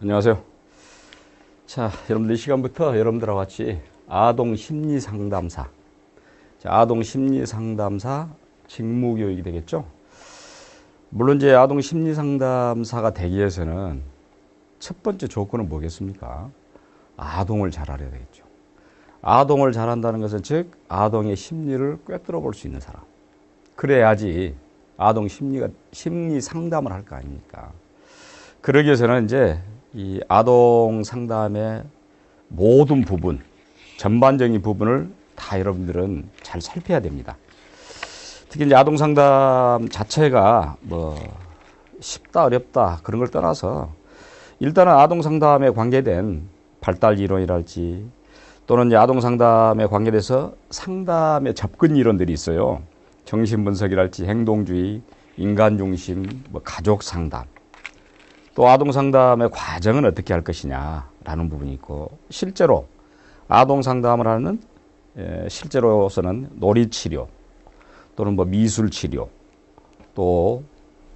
안녕하세요. 자, 여러분들 이 시간부터 여러분들하고 같이 아동 심리 상담사, 아동 심리 상담사 직무 교육이 되겠죠. 물론 이제 아동 심리 상담사가 되기 위해서는 첫 번째 조건은 뭐겠습니까? 아동을 잘 알아야 되겠죠. 아동을 잘 안다는 것은 즉 아동의 심리를 꿰뚫어 볼 수 있는 사람. 그래야지 아동 심리 상담을 할 거 아닙니까? 그러기 위해서는 이제 이 아동 상담의 모든 부분, 전반적인 부분을 다 여러분들은 잘 살펴야 됩니다. 특히 이제 아동 상담 자체가 뭐 쉽다 어렵다 그런 걸 떠나서 일단은 아동 상담에 관계된 발달 이론이랄지 또는 이제 아동 상담에 관계돼서 상담의 접근 이론들이 있어요. 정신분석이랄지 행동주의, 인간중심, 뭐 가족 상담. 또 아동 상담의 과정은 어떻게 할 것이냐라는 부분이 있고 실제로 아동 상담을 하는 실제로서는 놀이치료 또는 뭐 미술치료 또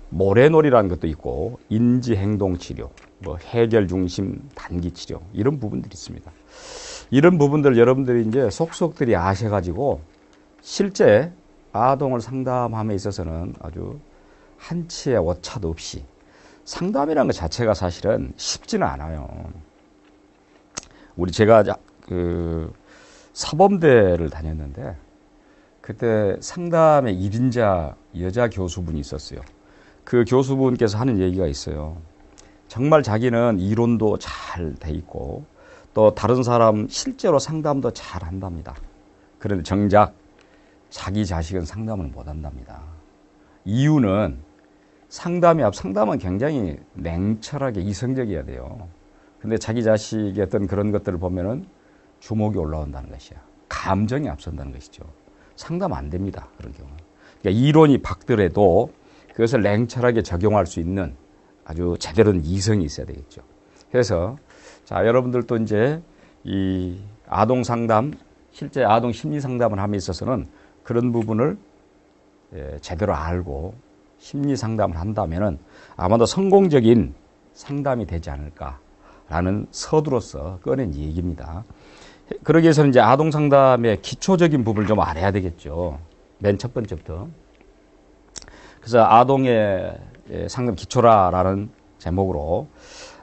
모래놀이라는 것도 있고 인지행동치료 뭐 해결중심 단기치료 이런 부분들이 있습니다. 이런 부분들 여러분들이 이제 속속들이 아셔가지고 실제 아동을 상담함에 있어서는 아주 한치의 오차도 없이 상담이라는 것 자체가 사실은 쉽지는 않아요. 제가 그 사범대를 다녔는데 그때 상담의 1인자 여자 교수분이 있었어요. 그 교수분께서 하는 얘기가 있어요. 정말 자기는 이론도 잘 돼 있고 또 다른 사람 실제로 상담도 잘 한답니다. 그런데 정작 자기 자식은 상담을 못 한답니다. 이유는 상담은 굉장히 냉철하게 이성적이어야 돼요. 근데 자기 자식의 어떤 그런 것들을 보면은 주목이 올라온다는 것이야. 감정이 앞선다는 것이죠. 상담 안 됩니다. 그런 경우는. 그러니까 이론이 박더라도 그것을 냉철하게 적용할 수 있는 아주 제대로 된 이성이 있어야 되겠죠. 그래서 자, 여러분들도 이제 이 아동 상담, 실제 아동 심리 상담을 함에 있어서는 그런 부분을 제대로 알고 심리 상담을 한다면은 아마도 성공적인 상담이 되지 않을까라는 서두로서 꺼낸 얘기입니다. 그러기 위해서는 이제 아동 상담의 기초적인 부분을 좀 알아야 되겠죠. 맨 첫 번째부터. 그래서 아동의 상담 기초라라는 제목으로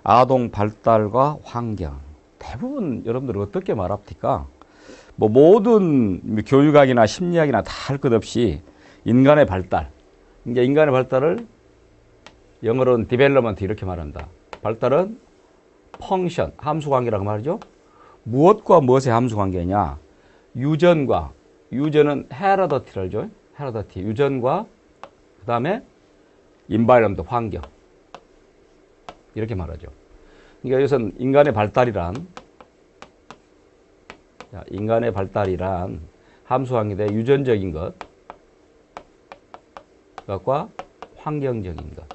아동 발달과 환경. 대부분 여러분들 어떻게 말합니까? 뭐 모든 교육학이나 심리학이나 다 할 것 없이 인간의 발달. 이제 인간의 발달을 영어로는 development 이렇게 말한다. 발달은 function, 함수관계라고 말이죠. 무엇과 무엇의 함수관계냐? 유전은 heredity를 알죠? heredity, 유전과 그 다음에 environment, 환경. 이렇게 말하죠. 그러니까 여기서는 인간의 발달이란 함수관계대 유전적인 것과 환경적인 것.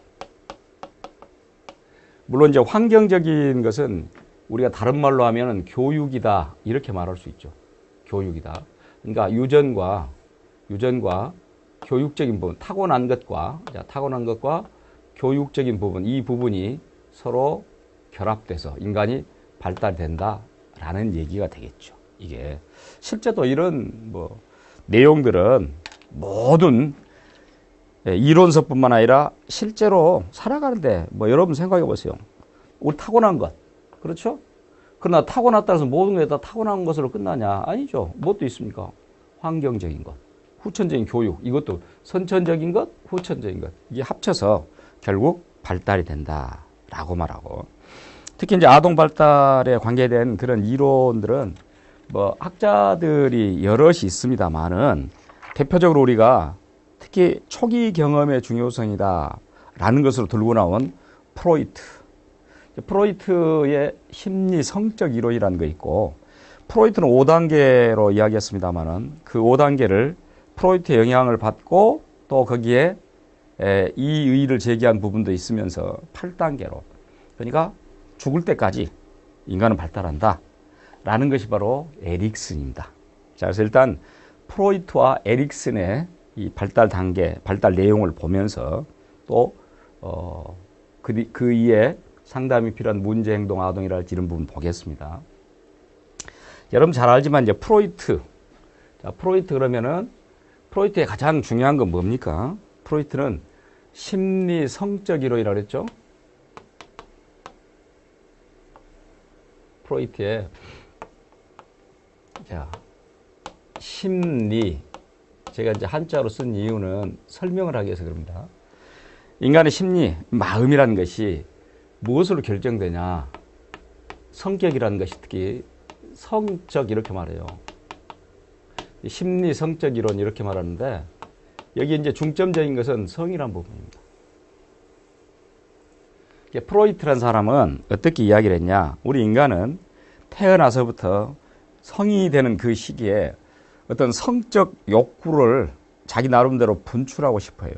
물론 이제 환경적인 것은 우리가 다른 말로 하면은 교육이다 이렇게 말할 수 있죠. 교육이다. 그러니까 유전과 교육적인 부분, 타고난 것과 교육적인 부분, 이 부분이 서로 결합돼서 인간이 발달된다라는 얘기가 되겠죠. 이게 실제도 이런 뭐 내용들은 모든 이론서뿐만 아니라 실제로 살아가는데 뭐 여러분 생각해 보세요. 우리 타고난 것 그렇죠? 그러나 타고났다 해서 모든 게 다 타고난 것으로 끝나냐? 아니죠. 무엇도 있습니까? 환경적인 것, 후천적인 교육, 이것도 선천적인 것, 후천적인 것 이게 합쳐서 결국 발달이 된다라고 말하고 특히 이제 아동 발달에 관계된 그런 이론들은 뭐 학자들이 여럿이 있습니다만은 대표적으로 우리가 특히 초기 경험의 중요성이다라는 것으로 들고 나온 프로이트의 심리 성적 이론이라는 거 있고 프로이트는 5단계로 이야기했습니다만은 그 5단계를 프로이트의 영향을 받고 또 거기에 이의를 제기한 부분도 있으면서 8단계로 그러니까 죽을 때까지 인간은 발달한다 라는 것이 바로 에릭슨입니다. 자, 그래서 일단 프로이트와 에릭슨의 이 발달 단계, 발달 내용을 보면서 또 그 이에 상담이 필요한 문제, 행동, 아동이랄지 이런 부분 보겠습니다. 여러분 잘 알지만 이제 프로이트. 자, 프로이트 그러면은 프로이트의 가장 중요한 건 뭡니까? 프로이트는 심리 성적 이론이라고 그랬죠? 프로이트의 자, 심리. 제가 이제 한자로 쓴 이유는 설명을 하기 위해서 그럽니다. 인간의 심리, 마음이라는 것이 무엇으로 결정되냐? 성격이라는 것이 특히 성적 이렇게 말해요. 심리 성적 이론 이렇게 말하는데 여기 이제 중점적인 것은 성이란 부분입니다. 프로이트란 사람은 어떻게 이야기를 했냐? 우리 인간은 태어나서부터 성인이 되는 그 시기에 어떤 성적 욕구를 자기 나름대로 분출하고 싶어 해요.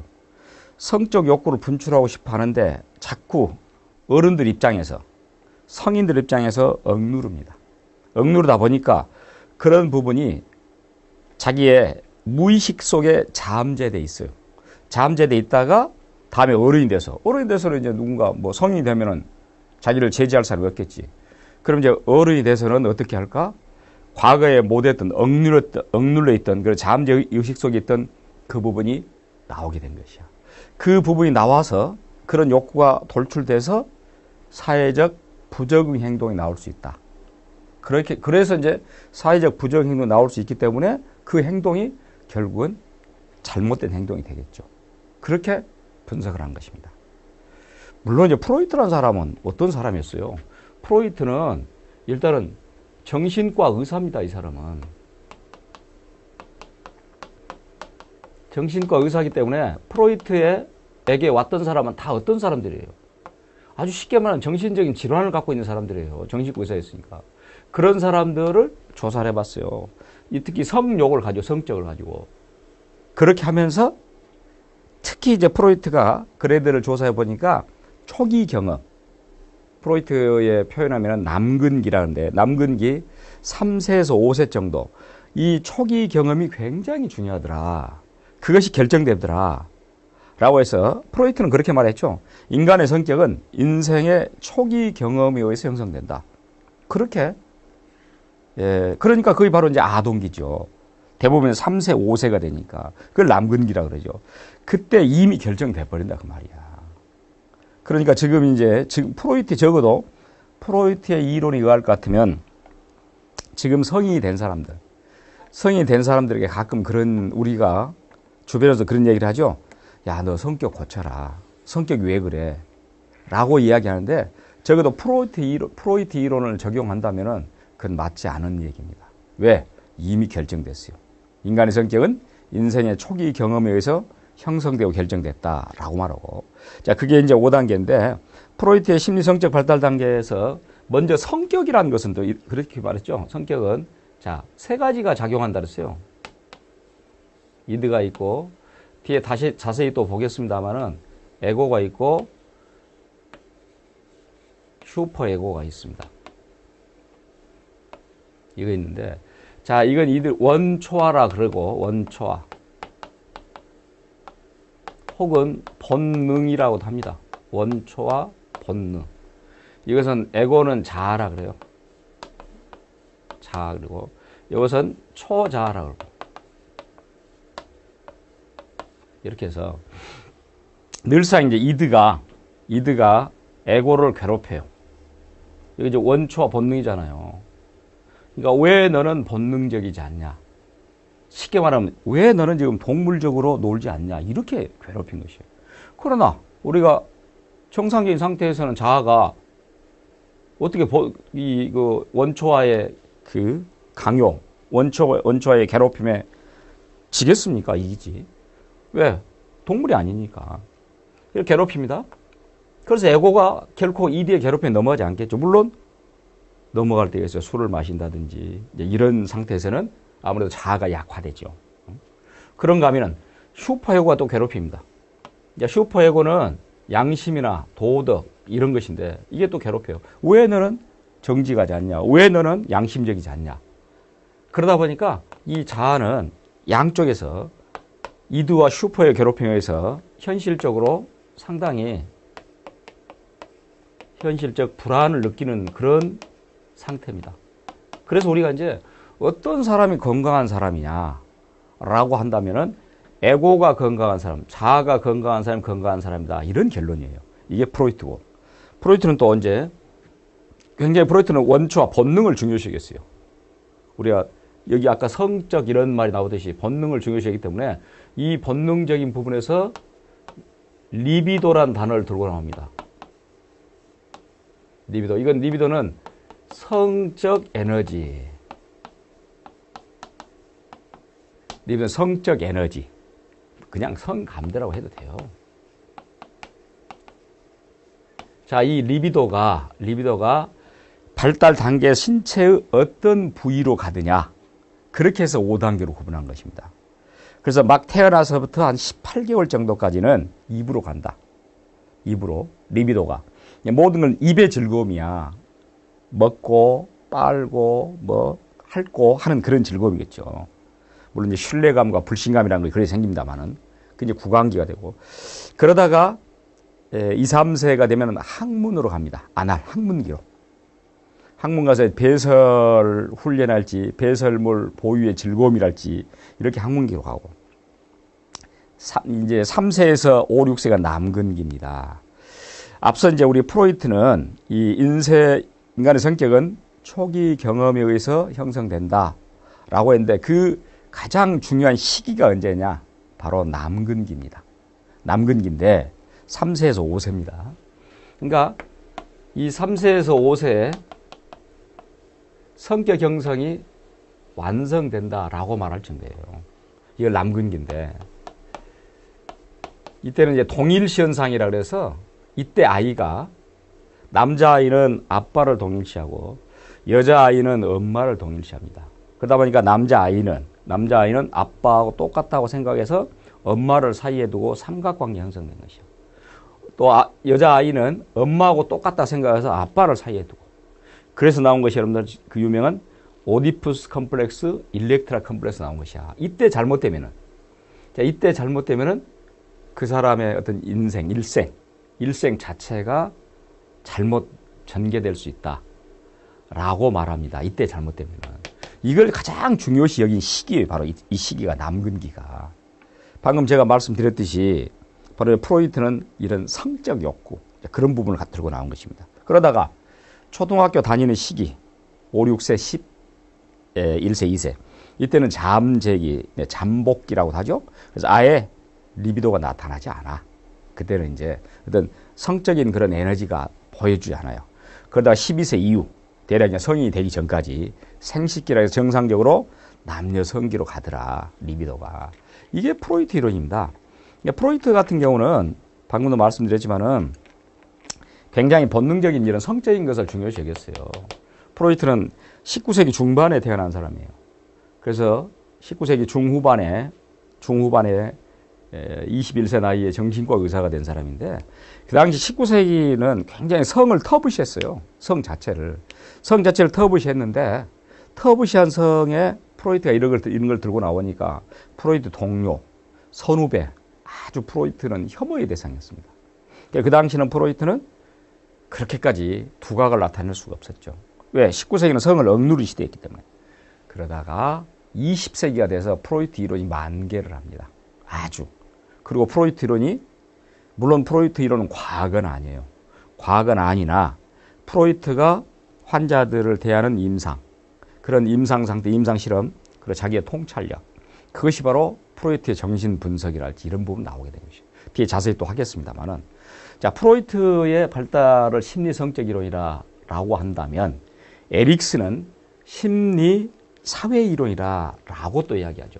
성적 욕구를 분출하고 싶어 하는데 자꾸 어른들 입장에서, 성인들 입장에서 억누릅니다. 억누르다 보니까 그런 부분이 자기의 무의식 속에 잠재돼 있어요. 잠재돼 있다가 다음에 어른이 돼서는 이제 누군가 뭐 성인이 되면은 자기를 제지할 사람이 없겠지. 그럼 이제 어른이 돼서는 어떻게 할까? 과거에 못했던, 억눌러 있던, 그 잠재 의식 속에 있던 그 부분이 나오게 된 것이야. 그 부분이 나와서 그런 욕구가 돌출돼서 사회적 부적응 행동이 나올 수 있다. 그래서 이제 사회적 부적응 행동이 나올 수 있기 때문에 그 행동이 결국은 잘못된 행동이 되겠죠. 그렇게 분석을 한 것입니다. 물론 이제 프로이트라는 사람은 어떤 사람이었어요? 프로이트는 일단은 정신과 의사입니다. 이 사람은 정신과 의사이기 때문에 프로이트에게 왔던 사람은 다 어떤 사람들이에요? 아주 쉽게 말하면 정신적인 질환을 갖고 있는 사람들이에요. 정신과 의사였으니까. 그런 사람들을 조사를 해봤어요. 특히 성욕을 가지고, 성적을 가지고. 그렇게 하면서 특히 이제 프로이트가 그런 애들을 조사해 보니까 초기 경험, 프로이트의 표현하면 남근기라는데, 남근기 3세에서 5세 정도, 이 초기 경험이 굉장히 중요하더라. 그것이 결정되더라. 라고 해서 프로이트는 그렇게 말했죠. 인간의 성격은 인생의 초기 경험에 의해서 형성된다. 그렇게, 예, 그러니까 그게 바로 이제 아동기죠. 대부분 3세, 5세가 되니까. 그걸 남근기라 그러죠. 그때 이미 결정돼 버린다. 그 말이야. 그러니까 지금 프로이트 적어도 프로이트의 이론에 의할 것 같으면 지금 성인이 된 사람들에게 가끔 그런 우리가 주변에서 그런 얘기를 하죠. 야, 너 성격 고쳐라. 성격이 왜 그래? 라고 이야기하는데 적어도 프로이트 이론을 적용한다면은 그건 맞지 않은 얘기입니다. 왜? 이미 결정됐어요. 인간의 성격은 인생의 초기 경험에 의해서 형성되고 결정됐다라고 말하고. 자, 그게 이제 5단계인데, 프로이트의 심리성적 발달 단계에서 먼저 성격이라는 것은 또 그렇게 말했죠. 성격은, 자, 3가지가 작용한다 그랬어요. 이드가 있고, 뒤에 다시 자세히 또 보겠습니다만은, 에고가 있고, 슈퍼 에고가 있습니다. 이거 있는데, 자, 이건 이들 원초화라 그러고, 원초화. 혹은 본능이라고도 합니다. 원초와 본능. 이것은 에고는 자아라 그래요. 자아. 그리고 이것은 초자아라 그러고. 이렇게 해서 늘상 이제 이드가 에고를 괴롭혀요. 이게 이제 원초와 본능이잖아요. 그러니까 왜 너는 본능적이지 않냐? 쉽게 말하면 왜 너는 지금 동물적으로 놀지 않냐, 이렇게 괴롭힌 것이에요. 그러나 우리가 정상적인 상태에서는 자아가 어떻게 그 원초와의 그 강요, 원초와의 괴롭힘에 지겠습니까? 이기지. 왜? 동물이 아니니까. 이렇게 괴롭힙니다. 그래서 에고가 결코 이드의 괴롭힘에 넘어가지 않겠죠. 물론 넘어갈 때에 있어서 술을 마신다든지 이런 상태에서는 아무래도 자아가 약화되죠. 그런가 하면은 슈퍼에고가 또 괴롭힙니다. 슈퍼에고는 양심이나 도덕 이런 것인데 이게 또 괴롭혀요. 왜 너는 정직하지 않냐? 왜 너는 양심적이지 않냐? 그러다 보니까 이 자아는 양쪽에서 이드와 슈퍼의 괴롭힘에 의해서 현실적으로 상당히 현실적 불안을 느끼는 그런 상태입니다. 그래서 우리가 이제 어떤 사람이 건강한 사람이냐라고 한다면은 에고가 건강한 사람, 자아가 건강한 사람이 건강한 사람이다. 이런 결론이에요. 이게 프로이트고. 프로이트는 또 언제? 굉장히 프로이트는 원초와 본능을 중요시 여겼어요. 우리가 여기 아까 성적 이런 말이 나오듯이 본능을 중요시 여기기 때문에 이 본능적인 부분에서 리비도란 단어를 들고 나옵니다. 리비도. 이건 리비도는 성적 에너지. 리비도는 성적 에너지. 그냥 성감대라고 해도 돼요. 자, 이 리비도가 발달 단계 신체의 어떤 부위로 가느냐. 그렇게 해서 5단계로 구분한 것입니다. 그래서 막 태어나서부터 한 18개월 정도까지는 입으로 간다. 입으로, 리비도가. 모든 건 입의 즐거움이야. 먹고, 빨고, 핥고 하는 그런 즐거움이겠죠. 물론 이제 신뢰감과 불신감이라는 게 그래 생깁니다만은. 그 이제 구강기가 되고. 그러다가 2, 3세가 되면 학문으로 갑니다. 아날, 학문기로. 학문 가서 배설 훈련할지, 배설물 보유의 즐거움이랄지, 이렇게 학문기로 가고. 이제 3세에서 5, 6세가 남근기입니다. 앞서 이제 우리 프로이트는 이 인간의 성격은 초기 경험에 의해서 형성된다. 라고 했는데 그 가장 중요한 시기가 언제냐? 바로 남근기입니다. 남근기인데 3세에서 5세입니다. 그러니까 이 3세에서 5세에 성격 형성이 완성된다라고 말할 정도예요. 이걸 남근기인데 이때는 이제 동일시현상이라 그래서 이때 아이가 남자아이는 아빠를 동일시하고 여자아이는 엄마를 동일시합니다. 그러다 보니까 남자아이는 아빠하고 똑같다고 생각해서 엄마를 사이에 두고 삼각관계 형성된 것이요. 또 여자아이는 엄마하고 똑같다 생각해서 아빠를 사이에 두고. 그래서 나온 것이 여러분들 그 유명한 오디푸스 컴플렉스, 일렉트라 컴플렉스 나온 것이야. 이때 잘못되면은 그 사람의 어떤 일생 자체가 잘못 전개될 수 있다라고 말합니다. 이때 잘못되면은. 이걸 가장 중요시 여긴 시기예요. 바로 이 시기가 남근기가. 방금 제가 말씀드렸듯이 바로 프로이트는 이런 성적 욕구 그런 부분을 들고 나온 것입니다. 그러다가 초등학교 다니는 시기 5, 6세, 1세, 2세 이때는 잠재기, 잠복기라고 하죠. 그래서 아예 리비도가 나타나지 않아. 그때는 이제 어떤 성적인 그런 에너지가 보여주지 않아요. 그러다가 12세 이후 대략 성인이 되기 전까지 생식기라 해서 정상적으로 남녀 성기로 가더라. 리비도가. 이게 프로이트 이론입니다. 프로이트 같은 경우는 방금도 말씀드렸지만은 굉장히 본능적인 이런 성적인 것을 중요시 여겼어요. 프로이트는 19세기 중반에 태어난 사람이에요. 그래서 19세기 중후반에 21세 나이에 정신과 의사가 된 사람인데 그 당시 19세기는 굉장히 성을 터부시했어요. 성 자체를 터부시했는데 터부시한 성에 프로이트가 이런 걸 들고 나오니까 프로이트 동료, 선후배 아주 프로이트는 혐오의 대상이었습니다. 그 당시는 프로이트는 그렇게까지 두각을 나타낼 수가 없었죠. 왜? 19세기는 성을 억누른 시대였기 때문에. 그러다가 20세기가 돼서 프로이트 이론이 만개를 합니다. 아주. 그리고 프로이트 이론이 물론 프로이트 이론은 과학은 아니에요. 과학은 아니나 프로이트가 환자들을 대하는 임상, 그런 임상 상태, 임상 실험, 그리고 자기의 통찰력 그것이 바로 프로이트의 정신 분석이랄지 이런 부분 나오게 된 것이죠. 뒤에 자세히 또 하겠습니다만은 자 프로이트의 발달을 심리 성적 이론이라고 한다면 에릭슨은 심리 사회 이론이라고 또 이야기하죠.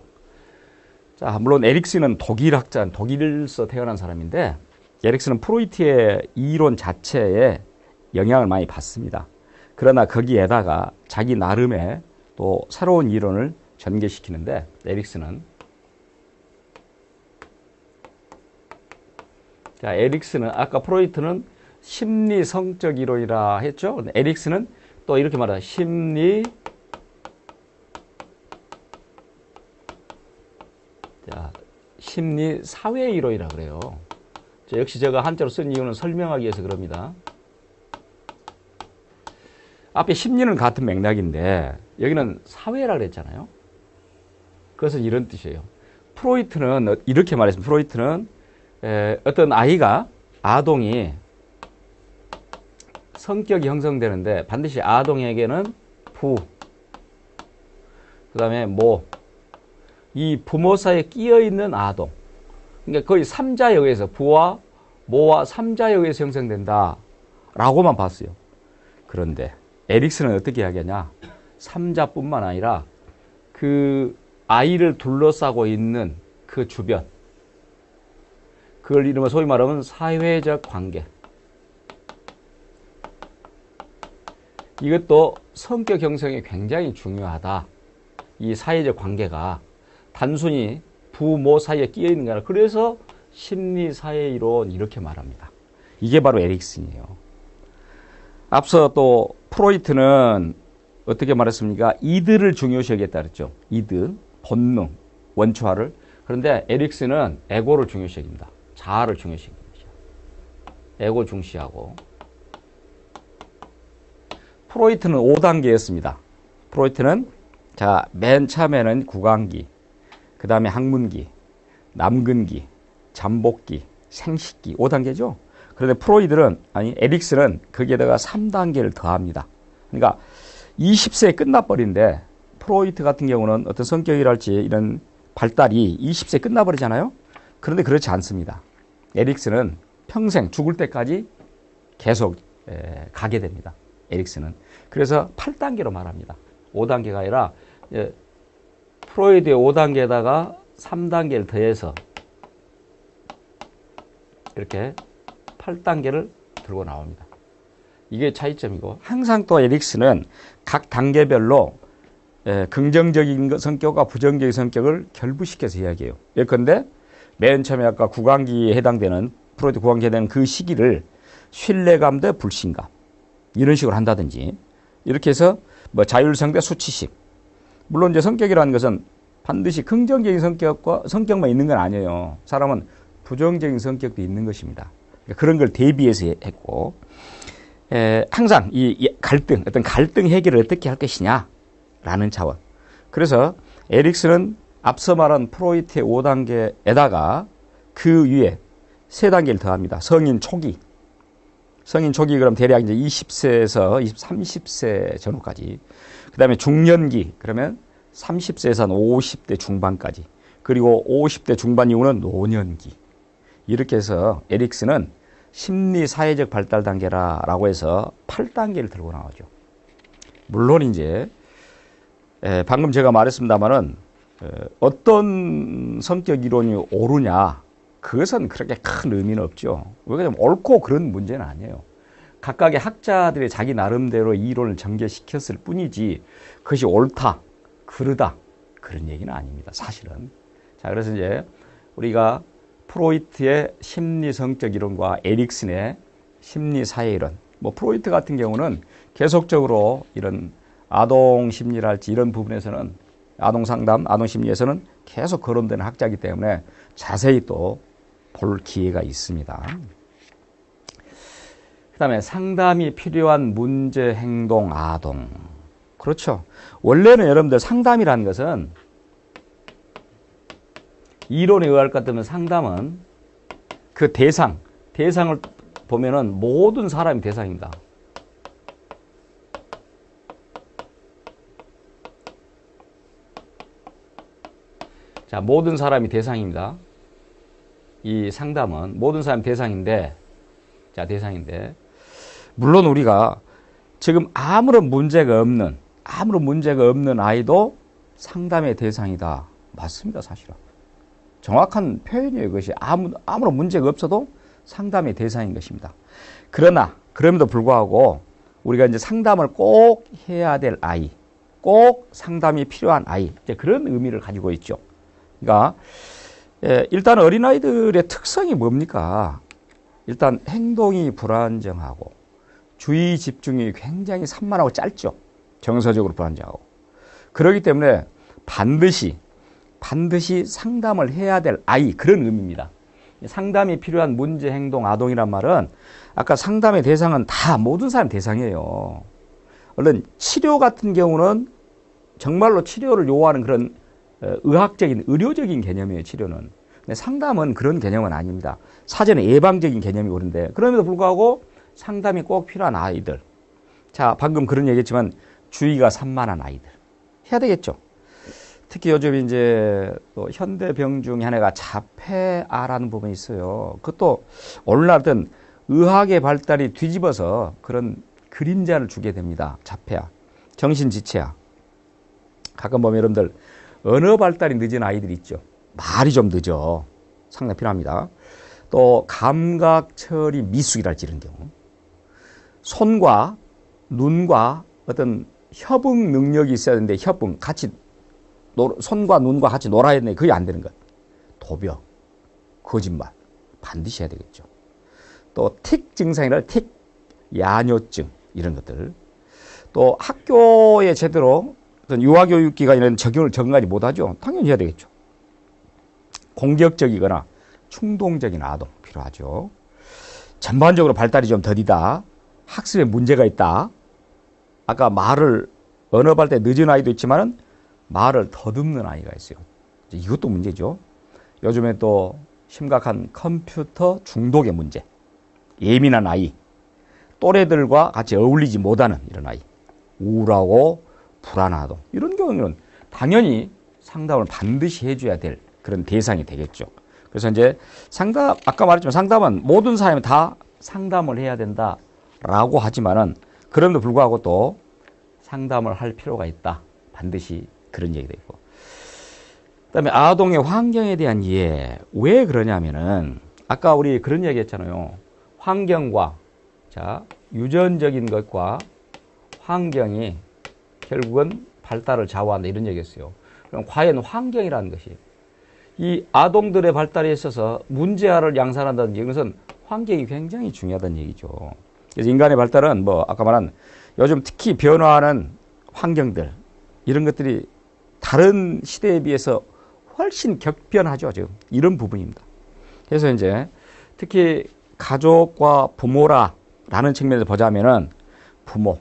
자 물론 에릭슨은 독일에서 태어난 사람인데 에릭슨은 프로이트의 이론 자체에 영향을 많이 받습니다. 그러나 거기에다가 자기 나름의 또 새로운 이론을 전개시키는데 에릭슨은 아까 프로이트는 심리 성적 이론이라 했죠. 에릭슨은 또 이렇게 말해요. 심리 사회 이론이라 그래요. 역시 제가 한자로 쓴 이유는 설명하기 위해서 그럽니다. 앞에 심리는 같은 맥락인데 여기는 사회라 그랬잖아요. 그것은 이런 뜻이에요. 프로이트는 이렇게 말했습니다. 프로이트는 어떤 아이가 아동이 성격이 형성되는데 반드시 아동에게는 부, 그 다음에 모, 이 부모 사이에 끼어있는 아동. 그러니까 거의 삼자에 의해서 부와 모와 삼자에 의해서 형성된다 라고만 봤어요. 그런데 에릭슨은 어떻게 이야기하냐, 삼자뿐만 아니라 그 아이를 둘러싸고 있는 그 주변, 그걸 이름을 소위 말하면 사회적 관계, 이것도 성격 형성이 굉장히 중요하다. 이 사회적 관계가 단순히 부모 사이에 끼어 있는 게 아니라, 그래서 심리사회이론 이렇게 말합니다. 이게 바로 에릭슨이에요. 앞서 또 프로이트는 어떻게 말했습니까? 이드를 중요시 여겼다 그랬죠. 이드, 본능, 원초화를. 그런데 에릭슨은 에고를 중요시 여깁니다. 자아를 중요시 여깁니다. 에고 중시하고. 프로이트는 5단계였습니다. 프로이트는 자, 맨 처음에는 구강기, 그 다음에 학문기, 남근기, 잠복기, 생식기, 5단계죠. 그런데 에릭슨은 거기에다가 3단계를 더합니다. 그러니까 20세에 끝나버린데, 프로이트 같은 경우는 어떤 성격이랄지 이런 발달이 20세에 끝나버리잖아요. 그런데 그렇지 않습니다. 에릭슨은 평생 죽을 때까지 계속 가게 됩니다. 에릭슨은. 그래서 8단계로 말합니다. 5단계가 아니라 프로이드의 5단계에다가 3단계를 더해서 이렇게 8단계를 들고 나옵니다. 이게 차이점이고, 항상 또 에릭슨은 각 단계별로 긍정적인 성격과 부정적인 성격을 결부시켜서 이야기해요. 예컨대 맨 처음에 아까 구강기에 해당되는, 프로이트 구강기에 해당되는 그 시기를 신뢰감 대 불신감, 이런 식으로 한다든지, 이렇게 해서 뭐 자율성 대 수치심. 물론 이제 성격이라는 것은 반드시 긍정적인 성격만 있는 건 아니에요. 사람은 부정적인 성격도 있는 것입니다. 그런 걸 대비해서 했고, 항상 이 갈등, 어떤 갈등 해결을 어떻게 할 것이냐라는 차원. 그래서 에릭슨은 앞서 말한 프로이트의 5단계에다가 그 위에 3단계를 더합니다. 성인 초기, 그럼 대략 이제 20세에서 30세 전후까지. 그 다음에 중년기, 그러면 30세에서 한 50대 중반까지. 그리고 50대 중반 이후는 노년기. 이렇게 해서 에릭슨은 심리 사회적 발달 단계라고 해서 8단계를 들고 나오죠. 물론 이제 방금 제가 말했습니다만은 어떤 성격 이론이 옳으냐, 그것은 그렇게 큰 의미는 없죠. 왜냐하면 옳고 그런 문제는 아니에요. 각각의 학자들이 자기 나름대로 이론을 전개시켰을 뿐이지 그것이 옳다, 그르다, 그런 얘기는 아닙니다. 사실은. 자, 그래서 이제 우리가 프로이트의 심리 성격 이론과 에릭슨의 심리 사회 이론, 뭐 프로이트 같은 경우는 계속적으로 이런 아동 심리랄지 이런 부분에서는, 아동 상담, 아동 심리에서는 계속 거론되는 학자이기 때문에 자세히 또 볼 기회가 있습니다. 그 다음에 상담이 필요한 문제, 행동, 아동. 그렇죠. 원래는 여러분들 상담이라는 것은, 이론에 의할 것 같으면 상담은 그 대상을 보면은 모든 사람이 대상입니다. 자, 모든 사람이 대상입니다. 이 상담은 모든 사람이 대상인데, 물론 우리가 지금 아무런 문제가 없는 아이도 상담의 대상이다. 맞습니다, 사실은. 정확한 표현이에요. 그것이 아무런 문제가 없어도 상담의 대상인 것입니다. 그럼에도 불구하고 우리가 이제 상담을 꼭 해야 될 아이, 꼭 상담이 필요한 아이, 이제 그런 의미를 가지고 있죠. 그러니까 일단 어린아이들의 특성이 뭡니까? 일단 행동이 불안정하고 주의 집중이 굉장히 산만하고 짧죠. 정서적으로 불안정하고. 그렇기 때문에 반드시 상담을 해야 될 아이, 그런 의미입니다. 상담이 필요한 문제, 행동, 아동이란 말은 아까 상담의 대상은 다 모든 사람 대상이에요. 물론 치료 같은 경우는 정말로 치료를 요구하는 그런 의학적인, 의료적인 개념이에요, 치료는. 근데 상담은 그런 개념은 아닙니다. 사전에 예방적인 개념이고 그런데, 그럼에도 불구하고 상담이 꼭 필요한 아이들. 자, 방금 그런 얘기 했지만 주의가 산만한 아이들. 해야 되겠죠. 특히 요즘 이제 또 현대병 중에 하나가 자폐아라는 부분이 있어요. 그것도 오늘날 어떤 의학의 발달이 뒤집어서 그런 그림자를 주게 됩니다. 자폐아, 정신지체아. 가끔 보면 여러분들 언어 발달이 늦은 아이들이 있죠. 말이 좀 늦어. 상당히 필요합니다. 또 감각 처리 미숙이랄지 이런 경우. 손과 눈과 어떤 협응 능력이 있어야 되는데 협응, 같이 손과 눈과 같이 놀아야 되는데 그게 안 되는 것. 도벽, 거짓말 반드시 해야 되겠죠. 또 틱 증상이라 틱, 야뇨증 이런 것들. 또 학교에 제대로 어떤 유아교육기관이라는 적응하지 못하죠. 당연히 해야 되겠죠. 공격적이거나 충동적인 아동 필요하죠. 전반적으로 발달이 좀 더디다. 학습에 문제가 있다. 아까 언어 발달이 늦은 아이도 있지만은 말을 더듬는 아이가 있어요. 이것도 문제죠. 요즘에 또 심각한 컴퓨터 중독의 문제. 예민한 아이. 또래들과 같이 어울리지 못하는 이런 아이. 우울하고 불안하고 이런 경우는 당연히 상담을 반드시 해줘야 될 그런 대상이 되겠죠. 그래서 이제 아까 말했지만 상담은 모든 사람이 다 상담을 해야 된다라고 하지만은 그럼에도 불구하고 또 상담을 할 필요가 있다. 반드시 그런 얘기가 있고. 그다음에 아동의 환경에 대한 이해. 왜 그러냐면은 아까 우리 그런 얘기 했잖아요. 환경과 유전적인 것과 환경이 결국은 발달을 좌우한다 이런 얘기였어요. 그럼 과연 환경이라는 것이 이 아동들의 발달에 있어서 문제아를 양산한다는 이것은 환경이 굉장히 중요하다는 얘기죠. 그래서 인간의 발달은 아까 말한 요즘 특히 변화하는 환경들 이런 것들이 다른 시대에 비해서 훨씬 격변하죠. 지금 이런 부분입니다. 그래서 이제 특히 가족과 부모라는 측면에서 보자면은 부모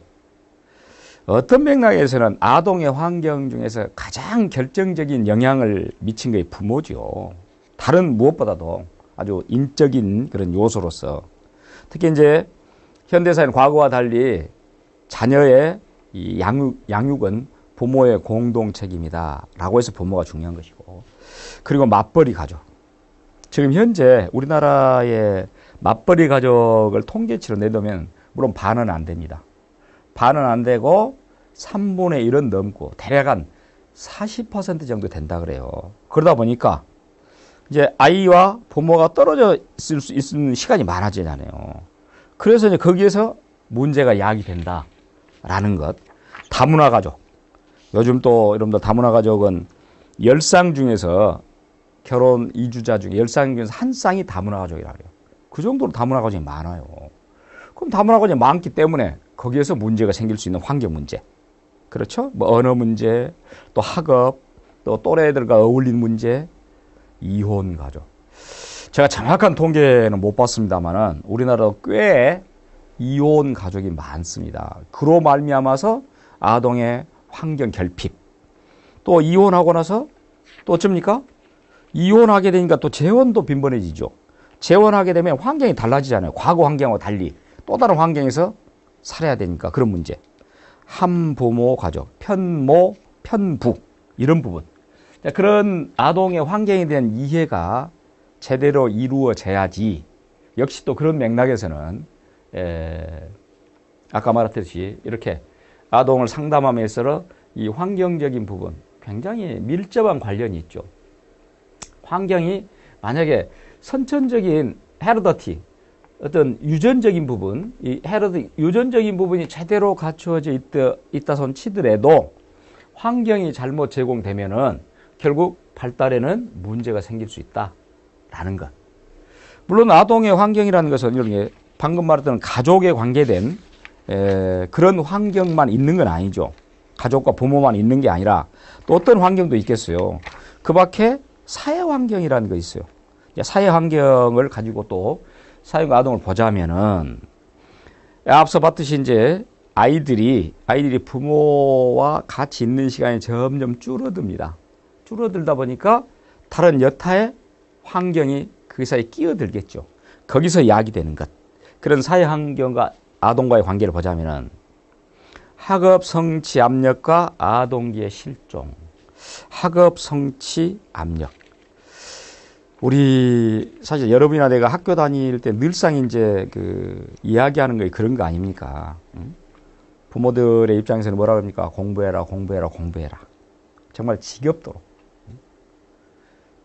어떤 맥락에서는 아동의 환경 중에서 가장 결정적인 영향을 미친 게 부모죠. 다른 무엇보다도 아주 인적인 그런 요소로서 특히 이제 현대사회는 과거와 달리 자녀의 이 양육은 부모의 공동 책임이다라고 해서 부모가 중요한 것이고 그리고 맞벌이 가족. 지금 현재 우리나라의 맞벌이 가족을 통계치로 내놓으면 물론 반은 안 됩니다. 반은 안 되고 3분의 1은 넘고 대략 한 40% 정도 된다 그래요. 그러다 보니까 이제 아이와 부모가 떨어져 있을 수 있는 시간이 많아지잖아요. 그래서 이제 거기에서 문제가 야기된다라는 것. 다문화 가족. 요즘 또 여러분들 다문화 가족은 10쌍 중에서 결혼 이주자 중에 10쌍 중에서 한 쌍이 다문화 가족이라고 해요. 그 정도로 다문화 가족이 많아요. 그럼 다문화 가족이 많기 때문에 거기에서 문제가 생길 수 있는 환경 문제. 그렇죠? 언어 문제, 또 학업, 또 또래들과 어울리는 문제, 이혼 가족. 제가 정확한 통계는 못 봤습니다만은 우리나라도 꽤 이혼 가족이 많습니다. 그로 말미암아서 아동의 환경 결핍. 또 이혼하고 나서 또 어쩝니까? 이혼하게 되니까 또 재혼도 빈번해지죠. 재혼하게 되면 환경이 달라지잖아요. 과거 환경과 달리 또 다른 환경에서 살아야 되니까 그런 문제. 한부모 가족, 편모, 편부 이런 부분. 그런 아동의 환경에 대한 이해가 제대로 이루어져야지 역시 또 그런 맥락에서는 아까 말했듯이 이렇게 아동을 상담함에 있어서 이 환경적인 부분 굉장히 밀접한 관련이 있죠. 환경이 만약에 선천적인 헤르더티 어떤 유전적인 부분, 유전적인 부분이 제대로 갖추어져 있다 손 치더라도 환경이 잘못 제공되면은 결국 발달에는 문제가 생길 수 있다라는 것. 물론 아동의 환경이라는 것은 이런 게 방금 말했던 가족에 관계된 그런 환경만 있는 건 아니죠. 가족과 부모만 있는 게 아니라 또 어떤 환경도 있겠어요. 그 밖에 사회 환경이라는 거 있어요. 사회 환경을 가지고 또 사회과 아동을 보자면은 앞서 봤듯이 이제 아이들이 부모와 같이 있는 시간이 점점 줄어듭니다. 줄어들다 보니까 다른 여타의 환경이 그 사이에 끼어들겠죠. 거기서 야기되는 것. 그런 사회 환경과 아동과의 관계를 보자면은 학업 성취 압력과 아동기의 실종. 학업 성취 압력. 우리 사실 여러분이나 내가 학교 다닐 때 늘상 이제 이야기하는 게 그런 거 아닙니까? 부모들의 입장에서는 뭐라 그럽니까? 공부해라, 공부해라, 공부해라. 정말 지겹도록.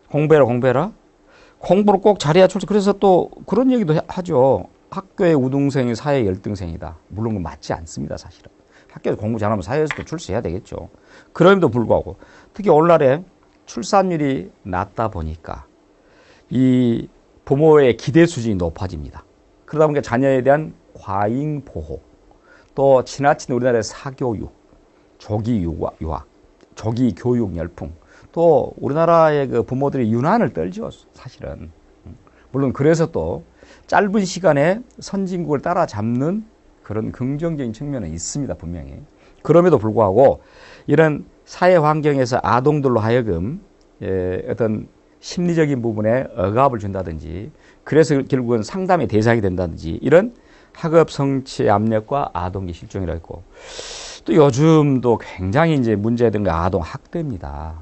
공부해라, 공부해라. 공부를 꼭 잘해야 출세. 그래서 또 그런 얘기도 하죠. 학교의 우등생이 사회 열등생이다. 물론 그건 맞지 않습니다, 사실은. 학교에서 공부 잘하면 사회에서도 출세해야 되겠죠. 그럼에도 불구하고 특히 오늘날에 출산율이 낮다 보니까 이 부모의 기대 수준이 높아집니다. 그러다 보니까 자녀에 대한 과잉 보호, 또 지나친 우리나라의 사교육, 조기 유학, 조기 교육 열풍, 또 우리나라의 그 부모들이 유난을 떨죠, 사실은. 물론 그래서 또 짧은 시간에 선진국을 따라잡는 그런 긍정적인 측면은 있습니다, 분명히. 그럼에도 불구하고 이런 사회 환경에서 아동들로 하여금 어떤 심리적인 부분에 억압을 준다든지, 그래서 결국은 상담의 대상이 된다든지, 이런 학업 성취 압력과 아동기 실종이라고 했고, 또 요즘도 굉장히 이제 문제된 게 아동 학대입니다.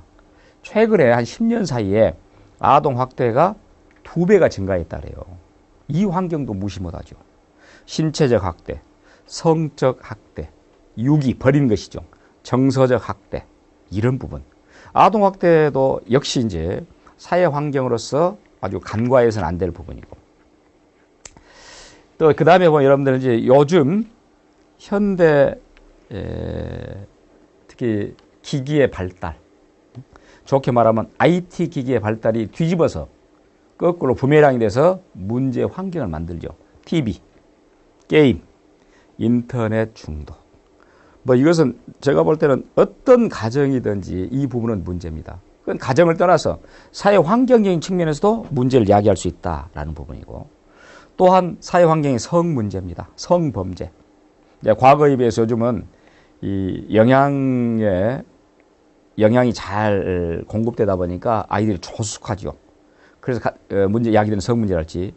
최근에 한 10년 사이에 아동 학대가 2배가 증가했다 그래요. 이 환경도 무시 못하죠. 신체적 학대, 성적 학대, 유기, 버린 것이죠. 정서적 학대, 이런 부분. 아동 학대도 역시 이제 사회 환경으로서 아주 간과해서는 안 될 부분이고. 또 그 다음에 보면 여러분들 이제 요즘 현대 특히 기기의 발달, 좋게 말하면 IT 기기의 발달이 뒤집어서 거꾸로 부메랑이 돼서 문제 환경을 만들죠. TV, 게임, 인터넷 중독. 뭐 이것은 제가 볼 때는 어떤 가정이든지 이 부분은 문제입니다. 그건 가정을 떠나서 사회 환경적인 측면에서도 문제를 야기할 수 있다라는 부분이고, 또한 사회 환경의 성 문제입니다. 성범죄. 과거에 비해서 요즘은 이 영양이 잘 공급되다 보니까 아이들이 조숙하죠. 그래서 문제 야기되는 성 문제랄지.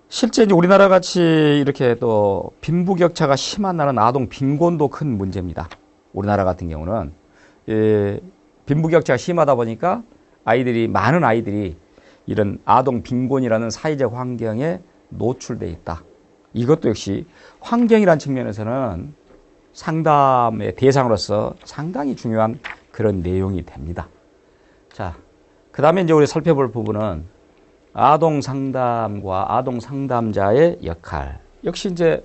실제 이제 우리나라 같이 이렇게 또 빈부격차가 심한 나라는 아동 빈곤도 큰 문제입니다. 우리나라 같은 경우는 빈부격차가 심하다 보니까 많은 아이들이 이런 아동 빈곤이라는 사회적 환경에 노출돼 있다. 이것도 역시 환경이라는 측면에서는 상담의 대상으로서 상당히 중요한 그런 내용이 됩니다. 자, 그 다음에 이제 우리 살펴볼 부분은 아동 상담과 아동 상담자의 역할. 역시 이제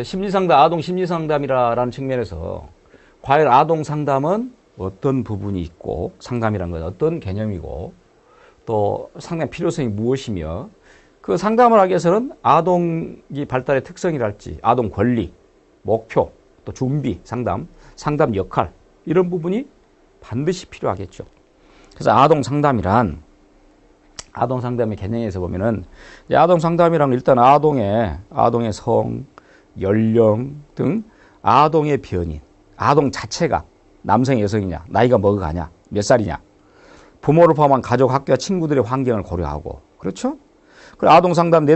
심리상담, 아동 심리상담이라는 측면에서 과연 아동 상담은 어떤 부분이 있고, 상담이라는 건 어떤 개념이고, 또 상담 필요성이 무엇이며, 그 상담을 하기 위해서는 아동이 발달의 특성이랄지, 아동 권리, 목표, 또 준비, 상담 역할, 이런 부분이 반드시 필요하겠죠. 그래서 아동 상담의 개념에서 보면은, 아동 상담이란 일단 아동의 성, 연령 등 아동의 변인, 아동 자체가 남성, 여성이냐, 나이가 뭐가 가냐, 몇 살이냐, 부모를 포함한 가족, 학교와 친구들의 환경을 고려하고, 그렇죠? 그리고 아동 상담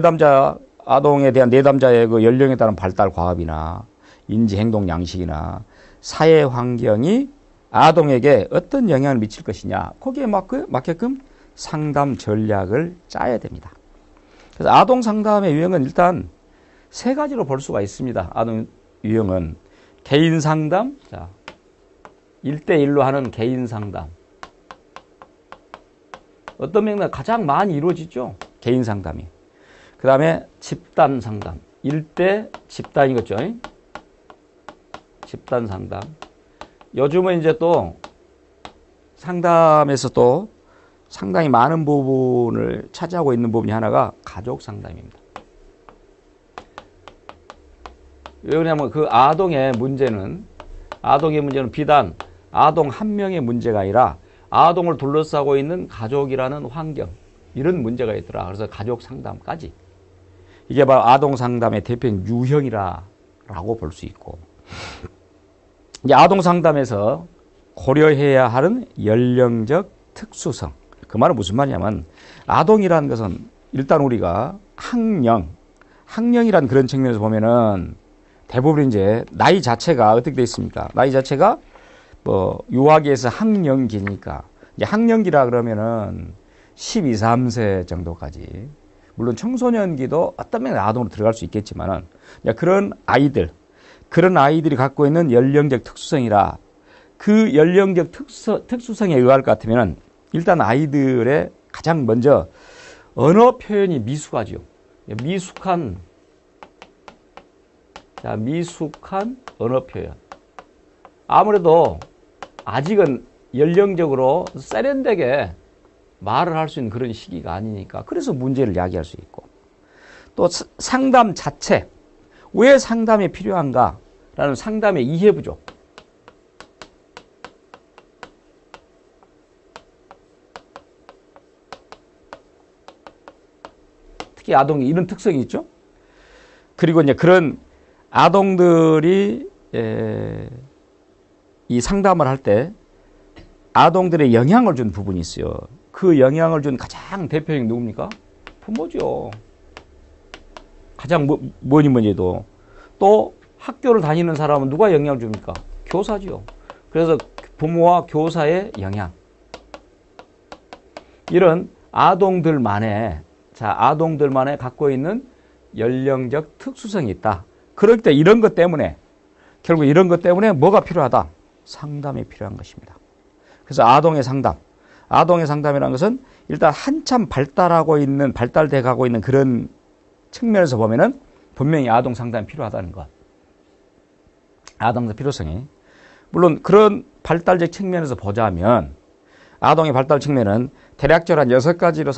아동에 대한 내담자의 그 연령에 따른 발달 과업이나 인지 행동 양식이나 사회 환경이 아동에게 어떤 영향을 미칠 것이냐, 거기에 맞게끔 상담 전략을 짜야 됩니다. 그래서 아동 상담의 유형은 일단 3가지로 볼 수가 있습니다. 아동 유형은 개인 상담, 1대1로 하는 개인 상담. 어떤 맥락 가장 많이 이루어지죠? 개인 상담이. 그 다음에 집단 상담. 1대 집단이겠죠? 집단 상담. 요즘은 이제 또 상담에서 또 상당히 많은 부분을 차지하고 있는 부분이 하나가 가족 상담입니다. 왜 그러냐면 그 아동의 문제는 비단 아동 한 명의 문제가 아니라 아동을 둘러싸고 있는 가족이라는 환경, 이런 문제가 있더라. 그래서 가족 상담까지. 이게 바로 아동 상담의 대표적인 유형이라 라고 볼 수 있고, 이제 아동 상담에서 고려해야 하는 연령적 특수성. 그 말은 무슨 말이냐면, 아동이라는 것은 일단 우리가 학령이라는 그런 측면에서 보면은 대부분 이제 나이 자체가 어떻게 되어 있습니까? 나이 자체가 뭐 유아기에서 학령기니까, 이제 학령기라 그러면은 12, 13세 정도까지, 물론 청소년기도 어떤 면에 아동으로 들어갈 수 있겠지만은, 그런 아이들이 갖고 있는 연령적 특수성이라, 그 연령적 특수성에 의할 것 같으면은 일단 아이들의 가장 먼저 언어 표현이 미숙하죠. 미숙한 언어 표현. 아무래도 아직은 연령적으로 세련되게 말을 할 수 있는 그런 시기가 아니니까, 그래서 문제를 야기할 수 있고, 또 상담 자체, 왜 상담이 필요한가 라는 상담의 이해 부족. 특히 아동이 이런 특성이 있죠. 그리고 이제 그런 아동들이 이 상담을 할 때 아동들의 영향을 준 부분이 있어요. 그 영향을 준 가장 대표적인 누굽니까? 부모죠. 가장 뭐니 해도. 또 학교를 다니는 사람은 누가 영향을 줍니까? 교사죠. 그래서 부모와 교사의 영향. 이런 아동들만의 갖고 있는 연령적 특수성이 있다. 그럴 때 결국 이런 것 때문에 뭐가 필요하다? 상담이 필요한 것입니다. 그래서 아동의 상담이라는 것은 일단 한참 발달돼 가고 있는 그런 측면에서 보면은 분명히 아동 상담이 필요하다는 것. 아동의 필요성이. 물론 그런 발달적 측면에서 보자면, 아동의 발달 측면은 대략적으로 한 6가지로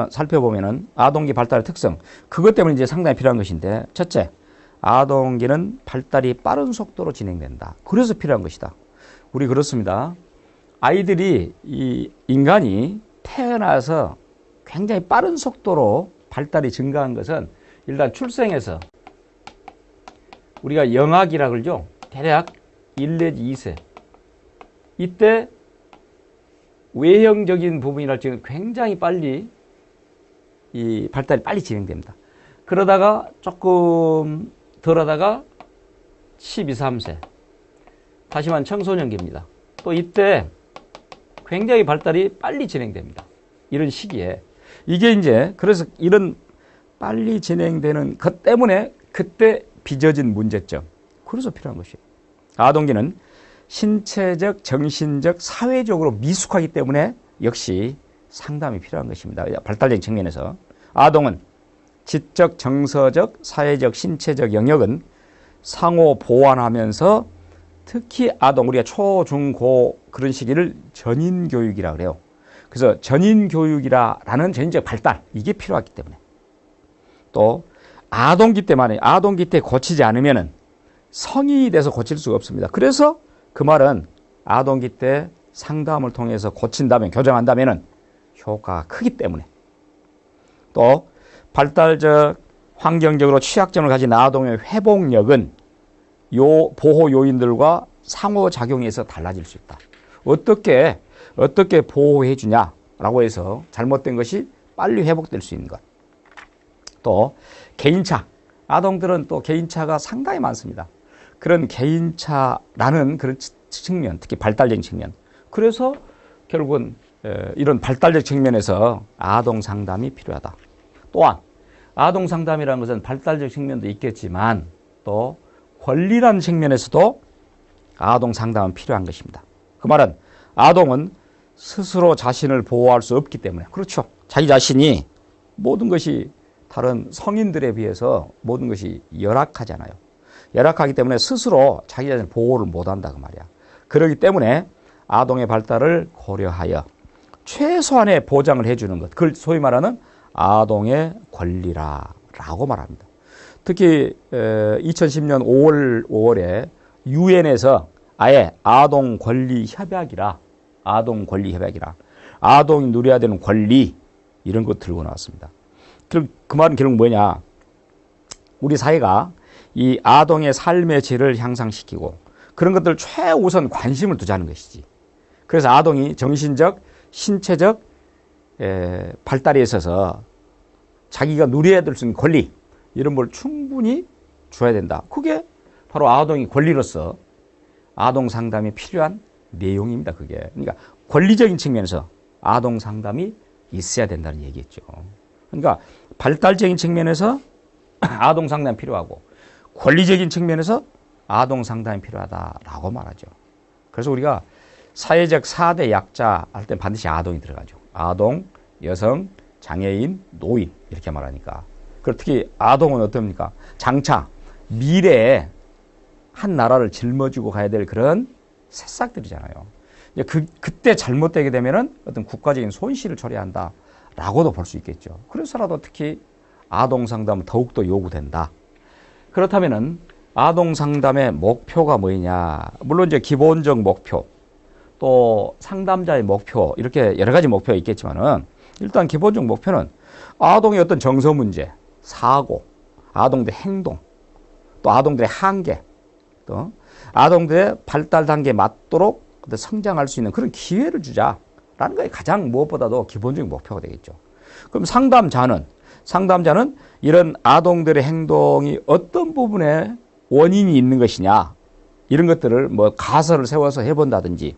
살펴보면은 아동기 발달의 특성, 그것 때문에 이제 상담이 필요한 것인데, 첫째, 아동기는 발달이 빠른 속도로 진행된다. 그래서 필요한 것이다. 우리 그렇습니다. 인간이 태어나서 굉장히 빠른 속도로 발달이 증가한 것은 일단 출생에서 우리가 영아기라 그러죠. 대략 1 내지 2세. 이때 외형적인 부분이랄지 굉장히 빨리 이 발달이 빨리 진행됩니다. 그러다가 조금 덜하다가 12, 3세. 다시 말하면 청소년기입니다. 또 이때 굉장히 발달이 빨리 진행됩니다. 이런 시기에. 이게 이제 그래서 이런 빨리 진행되는 것 때문에 그때 빚어진 문제점. 그래서 필요한 것이에요. 아동기는 신체적, 정신적, 사회적으로 미숙하기 때문에 역시 상담이 필요한 것입니다. 발달적인 측면에서. 아동은 지적, 정서적, 사회적, 신체적 영역은 상호 보완하면서 특히 아동, 우리가 초, 중, 고 그런 시기를 전인교육이라 그래요. 그래서 전인교육이라는 전인적 발달, 이게 필요하기 때문에. 또 아동기 때 고치지 않으면은 성인이 돼서 고칠 수가 없습니다. 그래서 그 말은 아동기 때 상담을 통해서 고친다면, 교정한다면은 효과가 크기 때문에. 또 발달적, 환경적으로 취약점을 가진 아동의 회복력은 보호 요인들과 상호작용해서 달라질 수 있다. 어떻게 보호해 주냐라고 해서 잘못된 것이 빨리 회복될 수 있는 것. 또 개인차. 아동들은 또 개인차가 상당히 많습니다. 그런 개인차라는 그런 측면, 특히 발달적인 측면. 그래서 결국은 이런 발달적 측면에서 아동 상담이 필요하다. 또한 아동 상담이라는 것은 발달적 측면도 있겠지만 또 권리라는 측면에서도 아동 상담은 필요한 것입니다. 그 말은 아동은 스스로 자신을 보호할 수 없기 때문에. 그렇죠. 자기 자신이 모든 것이 다른 성인들에 비해서 모든 것이 열악하잖아요. 열악하기 때문에 스스로 자기 자신을 보호를 못한다 그 말이야. 그렇기 때문에 아동의 발달을 고려하여 최소한의 보장을 해주는 것, 그걸 소위 말하는 아동의 권리라고 말합니다. 특히 2010년 5월에 유엔에서 아예 아동 권리 협약이라 아동이 누려야 되는 권리 이런 거 들고 나왔습니다. 그 말은 결국 뭐냐? 우리 사회가 이 아동의 삶의 질을 향상시키고 그런 것들 최우선 관심을 두자는 것이지. 그래서 아동이 정신적, 신체적 발달에 있어서 자기가 누려야 될 수 있는 권리 이런 걸 충분히 줘야 된다. 그게 바로 아동의 권리로서 아동 상담이 필요한 내용입니다. 그게. 그러니까 권리적인 측면에서 아동 상담이 있어야 된다는 얘기겠죠. 그러니까 발달적인 측면에서 아동 상담이 필요하고 권리적인 측면에서 아동 상담이 필요하다라고 말하죠. 그래서 우리가 사회적 4대 약자 할 때 반드시 아동이 들어가죠. 아동, 여성, 장애인, 노인 이렇게 말하니까. 그리고 특히 아동은 어떻습니까? 장차 미래에 한 나라를 짊어지고 가야 될 그런 새싹들이잖아요. 이제 그때 잘못되게 되면은 어떤 국가적인 손실을 초래한다라고도 볼 수 있겠죠. 그래서라도 특히 아동 상담은 더욱더 요구된다. 그렇다면은 아동 상담의 목표가 뭐냐? 물론 이제 기본적 목표, 또 상담자의 목표 이렇게 여러 가지 목표가 있겠지만은 일단 기본적 목표는 아동의 어떤 정서 문제, 사고, 아동들의 행동, 또 아동들의 한계, 또 아동들의 발달 단계에 맞도록 성장할 수 있는 그런 기회를 주자라는 것이 가장 무엇보다도 기본적인 목표가 되겠죠. 그럼 상담자는 이런 아동들의 행동이 어떤 부분에 원인이 있는 것이냐 이런 것들을 뭐 가설을 세워서 해본다든지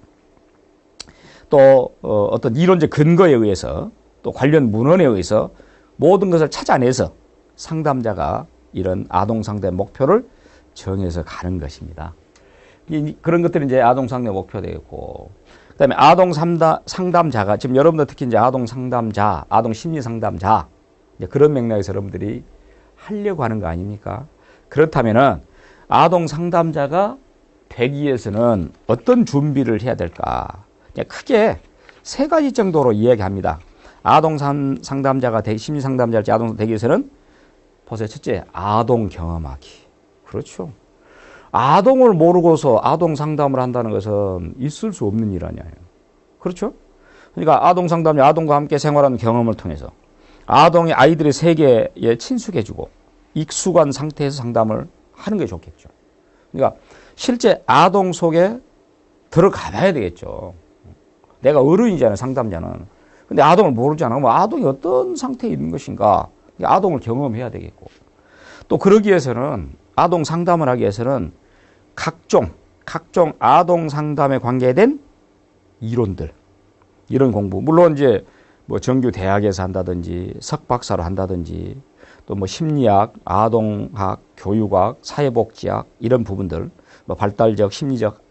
또 어떤 이론적 근거에 의해서 또 관련 문헌에 의해서 모든 것을 찾아내서 상담자가 이런 아동 상담 목표를 정해서 가는 것입니다. 그런 것들이 이제 아동 상담 목표 되겠고, 그다음에 아동 상담자가 지금 여러분들 특히 이제 아동 상담자, 아동 심리 상담자 이제 그런 맥락에서 여러분들이 하려고 하는 거 아닙니까? 그렇다면은 아동 상담자가 되기 위해서는 어떤 준비를 해야 될까? 크게 세 가지 정도로 이야기합니다. 아동 상담자가 심리 상담자일지 아동 되기 위해서는 보세요. 첫째, 아동 경험하기. 그렇죠. 아동을 모르고서 아동 상담을 한다는 것은 있을 수 없는 일 아니에요. 그렇죠? 그러니까 아동 상담자, 아동과 함께 생활하는 경험을 통해서 아동이 아이들의 세계에 친숙해지고 익숙한 상태에서 상담을 하는 게 좋겠죠. 그러니까 실제 아동 속에 들어가 봐야 되겠죠. 내가 어른이잖아요, 상담자는. 근데 아동을 모르잖아. 그럼 아동이 어떤 상태에 있는 것인가? 아동을 경험해야 되겠고. 또 그러기 위해서는 아동 상담을 하기 위해서는 각종 아동 상담에 관계된 이론들, 이런 공부. 물론 이제 뭐 정규 대학에서 한다든지 석박사로 한다든지 또 뭐 심리학, 아동학, 교육학, 사회복지학 이런 부분들, 뭐 발달적, 심리학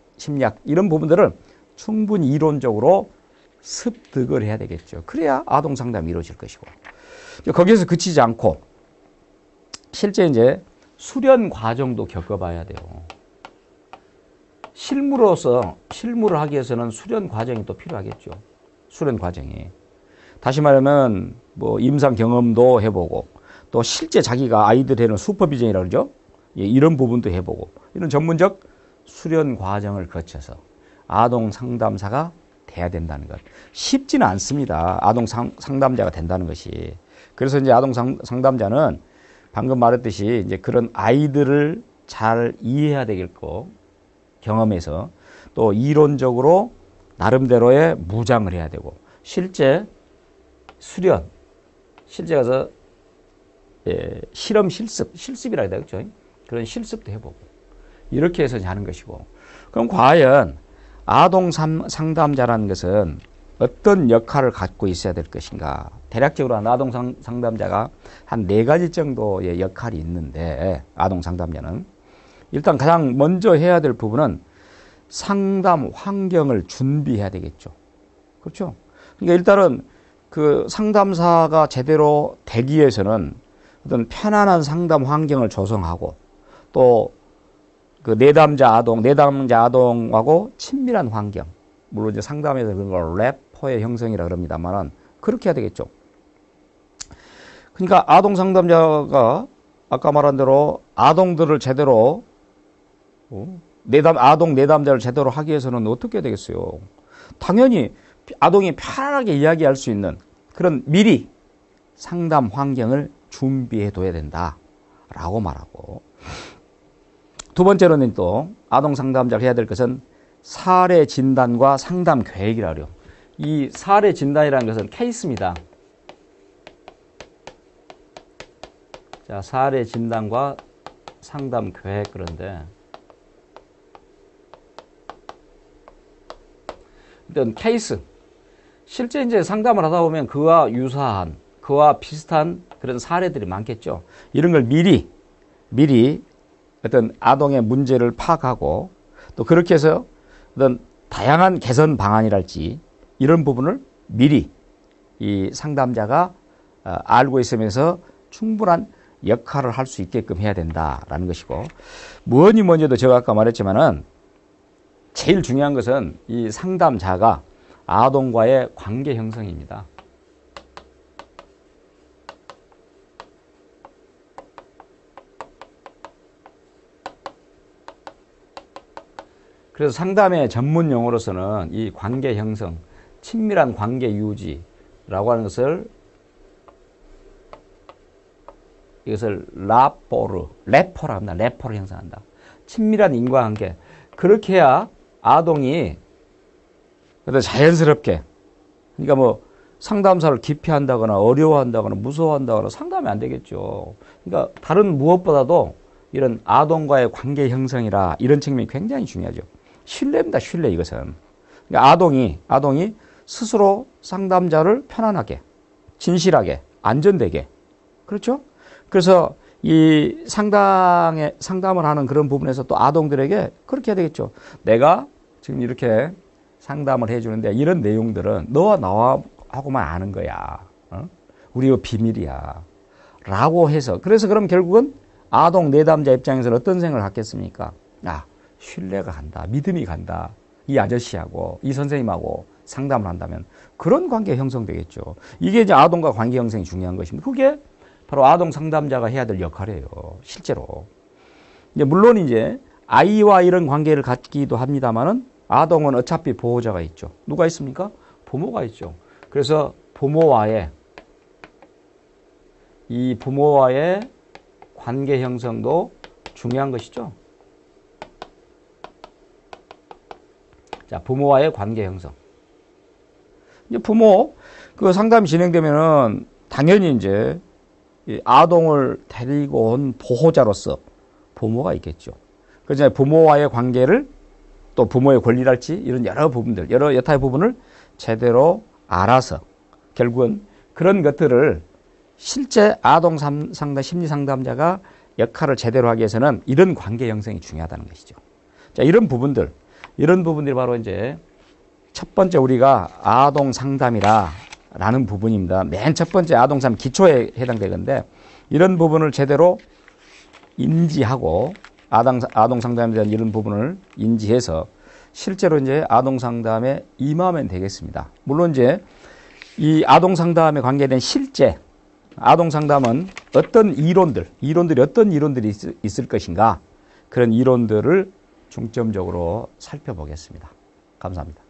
이런 부분들을 충분히 이론적으로 습득을 해야 되겠죠. 그래야 아동 상담이 이루어질 것이고. 거기에서 그치지 않고 실제 이제 수련 과정도 겪어봐야 돼요. 실무를 하기 위해서는 수련 과정이 또 필요하겠죠. 수련 과정이. 다시 말하면 뭐 임상 경험도 해보고 또 실제 자기가 아이들에는 슈퍼비전이라고 그러죠. 이런 부분도 해보고 이런 전문적 수련 과정을 거쳐서 아동 상담사가 돼야 된다는 것. 쉽지는 않습니다. 아동 상담자가 된다는 것이. 그래서 이제 아동 상담자는 방금 말했듯이 이제 그런 아이들을 잘 이해해야 되겠고 경험해서 또 이론적으로 나름대로의 무장을 해야 되고 실제 수련, 실제 가서 실험 실습이라 해야 되겠죠. 그런 실습도 해보고 이렇게 해서 하는 것이고. 그럼 과연 아동 상담자라는 것은 어떤 역할을 갖고 있어야 될 것인가? 대략적으로 아동 상담자가 한 4가지 정도의 역할이 있는데 아동 상담자는 일단 가장 먼저 해야 될 부분은 상담 환경을 준비해야 되겠죠. 그렇죠? 그러니까 일단은 그 상담사가 제대로 되기 위해서는 어떤 편안한 상담 환경을 조성하고 또 그 내담자 아동하고 친밀한 환경. 물론 이제 상담에서 그런 걸 래퍼의 형성이라 그럽니다만은 그렇게 해야 되겠죠. 그러니까 아동 상담자가 아까 말한 대로 아동들을 제대로 아동 내담자를 제대로 하기 위해서는 어떻게 해야 되겠어요? 당연히 아동이 편안하게 이야기할 수 있는 그런 미리 상담 환경을 준비해 둬야 된다라고 말하고 두 번째로는 또 아동 상담자가 해야 될 것은 사례 진단과 상담 계획이라 그래요. 이 사례 진단이라는 것은 케이스입니다. 자, 사례 진단과 상담 계획 그런데 일단 케이스 실제 이제 상담을 하다 보면 그와 유사한 그와 비슷한 그런 사례들이 많겠죠. 이런 걸 미리 어떤 아동의 문제를 파악하고 또 그렇게 해서 어떤 다양한 개선 방안이랄지 이런 부분을 미리 이 상담자가 알고 있으면서 충분한 역할을 할 수 있게끔 해야 된다라는 것이고, 뭐니 해도 제가 아까 말했지만은 제일 중요한 것은 이 상담자가 아동과의 관계 형성입니다. 그래서 상담의 전문 용어로서는 이 관계 형성, 친밀한 관계 유지라고 하는 것을 이것을 레포라 합니다. 레포를 형성한다. 친밀한 인과관계. 그렇게 해야 아동이 자연스럽게, 그러니까 뭐 상담사를 기피한다거나 어려워한다거나 무서워한다거나 상담이 안 되겠죠. 그러니까 다른 무엇보다도 이런 아동과의 관계 형성이라 이런 측면이 굉장히 중요하죠. 신뢰입니다. 신뢰 이것은. 그러니까 아동이 스스로 상담자를 편안하게, 진실하게, 안전되게. 그렇죠? 그래서 이 상담을 하는 그런 부분에서 또 아동들에게 그렇게 해야 되겠죠. 내가 지금 이렇게 상담을 해주는데 이런 내용들은 너와 나하고만 아는 거야. 우리 비밀이야. 라고 해서. 그래서 그럼 결국은 아동 내담자 입장에서는 어떤 생각을 갖겠습니까? 신뢰가 간다. 믿음이 간다. 이 아저씨하고 이 선생님하고 상담을 한다면 그런 관계 형성되겠죠. 이게 이제 아동과 관계 형성이 중요한 것입니다. 그게 바로 아동 상담자가 해야 될 역할이에요. 실제로. 물론 이제 아이와 이런 관계를 갖기도 합니다만은 아동은 어차피 보호자가 있죠. 누가 있습니까? 부모가 있죠. 그래서 부모와의 관계 형성도 중요한 것이죠. 자, 부모와의 관계 형성. 이제 부모, 그 상담이 진행되면은 당연히 이제 아동을 데리고 온 보호자로서 부모가 있겠죠. 그래서 부모와의 관계를 또 부모의 권리랄지 이런 여러 부분들, 여러 여타의 부분을 제대로 알아서 결국은 그런 것들을 실제 아동 상담, 심리 상담자가 역할을 제대로 하기 위해서는 이런 관계 형성이 중요하다는 것이죠. 자, 이런 부분들이 바로 이제 첫 번째 우리가 아동 상담이라는 부분입니다. 맨 첫 번째 아동 상담 기초에 해당되는데 이런 부분을 제대로 인지하고 아동 상담에 대한 이런 부분을 인지해서 실제로 이제 아동 상담에 임하면 되겠습니다. 물론 이제 이 아동 상담에 관계된 실제 아동 상담은 어떤 이론들이 어떤 이론들이 있을 것인가 그런 이론들을 중점적으로 살펴보겠습니다. 감사합니다.